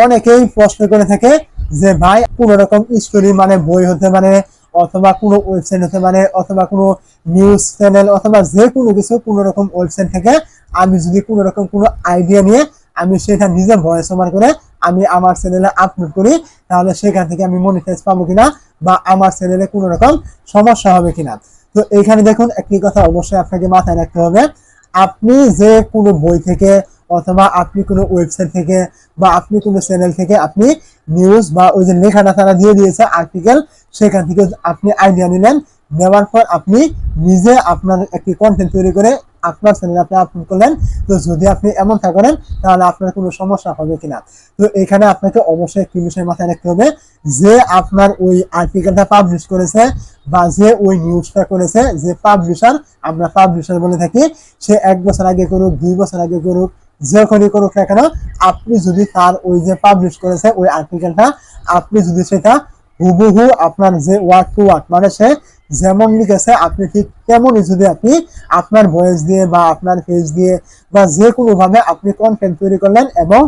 অনেকেই প্রশ্ন করে থাকে যে ভাই কোন রকম স্টোরি মানে বই হতে পারে, অথবা কোনো ওয়েবসাইট হতে পারে, অথবা কোনো নিউজ চ্যানেল, অথবা যে কোনো কিছু কোনো রকম ওয়েবসাইট থেকে আমি যদি কোনো রকম কোনো আইডিয়া নিয়ে আমি সেটা নিজে ভয়েস ওভার করে আমি আমার চ্যানেলে আপলোড করি, তাহলে সেখান থেকে আমি মনিটাইজ পাবো কিনা, বা আমার চ্যানেলে কোনো রকম সমস্যা হবে কিনা। তো এইখানে দেখুন একটি কথা অবশ্যই আপনাকে মাথায় রাখতে হবে, আপনি যে কোনো বই থেকে, অথবা আপনি কোনো ওয়েবসাইট থেকে, বা আপনি কোনো চ্যানেল থেকে আপনি নিউজ বা ওই যে লেখাটা তারা দিয়ে দিয়েছে আর্টিকেল, সেখান থেকে আপনি আইডিয়া নিলেন, নেওয়ার পর আপনি নিজে আপনার একটি কন্টেন্ট তৈরি করে আপনার চ্যানেলে আপনি আপলোড করলেন। তো যদি আপনি এমনটা করেন তাহলে আপনার কোনো সমস্যা হবে কিনা। তো এখানে আপনাকে অবশ্যই একটি বিষয় মাথায় রাখতে হবে, যে আপনার ওই আর্টিকেলটা পাবলিশ করেছে বা যে ওই নিউজটা করেছে, যে পাবলিশার, আমরা পাবলিশার বলে থাকি, সে 1 বছর আগে করুক, 2 বছর আগে করুক, যখনই করুক না কেন, আপনি যদি তার ওই যে পাবলিশ করেছে ওই আর্টিকেলটা, আপনি যদি সেটা হুবহু আপনার যে ওয়ার্ড টু ওয়ার্ড মানে সে যেমন লিখেছে আপনি ঠিক তেমনই যদি আপনি আপনার ভয়েস দিয়ে বা আপনার পেজ দিয়ে বা যে কোনো ভাবে আপনি কন্টেন্ট তৈরি করলেন এবং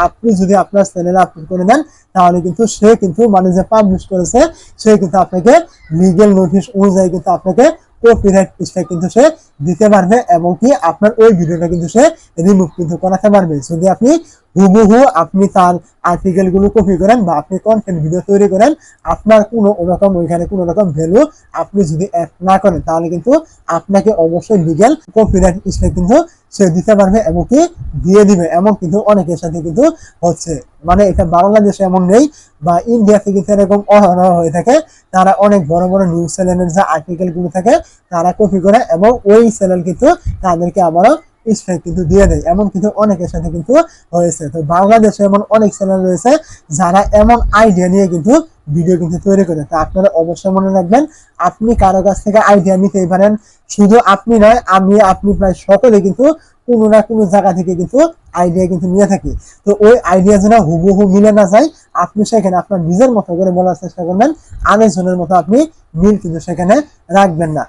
আপনি যদি আপনার চ্যানেলে আপলোড করে দেন, তাহলে কিন্তু সে কিন্তু মানে যে পাবলিশ করেছে সে কিন্তু আপনাকে লিগ্যাল নোটিশ অনুযায়ী কিন্তু আপনাকে কপিরাইট স্ট্রাইক কিন্তু সে দিতে পারবে, এবং কি আপনার ওই ভিডিওটা কিন্তু সে রিমুভ কিন্তু করাতে পারবে। যদি আপনি হুবহু আপনি তার আর্টিকেল গুলো কপি করেন বা আপনি কন্টেন্ট ভিডিও তৈরি করেন, আপনার কোনো রকম ওইখানে কোনো রকম ভ্যালু আপনি যদি অ্যাড না করেন, তাহলে কিন্তু আপনাকে অবশ্যই লিগ্যাল কপিরাইট স্ট্রাইক কিন্তু সে দিতে পারবে এবং কি দিয়ে দিবে। এমন কিন্তু অনেকের সাথে কিন্তু হচ্ছে, মানে এটা বাংলাদেশে এমন নেই, বা ইন্ডিয়াতে কিন্তু এরকম অহরহ হয়ে থাকে। তারা অনেক বড় বড় নিউজ চ্যানেলের যে আর্টিকেল গুলো থাকে তারা কপি করে এবং ওই চ্যানেল কিন্তু তাদেরকে আবারও স্ট্রাইক কিন্তু দিয়ে দেয়। এমন কিন্তু অনেকের সাথে কিন্তু হয়েছে। তো বাংলাদেশে এমন অনেক চ্যানেল রয়েছে যারা এমন আইডিয়া নিয়ে কিন্তু ভিডিও কিন্তু তৈরি করে। তো আপনারা অবশ্যই মনে রাখবেন, আপনি কারো কাছ থেকে আইডিয়া নিতেই পারেন, শুধু আপনি নয়, আমি আপনি প্রায় সকলে কিন্তু কোনো না কোনো জায়গা থেকে কিন্তু আইডিয়া কিন্তু নিয়ে থাকি। তো ওই আইডিয়া যেন হুবহু মিলে না যায়, আপনি সেখানে আপনার নিজের মতো করে বলার চেষ্টা করবেন, আরেকজনের মতো আপনি মিল কিন্তু সেখানে রাখবেন না।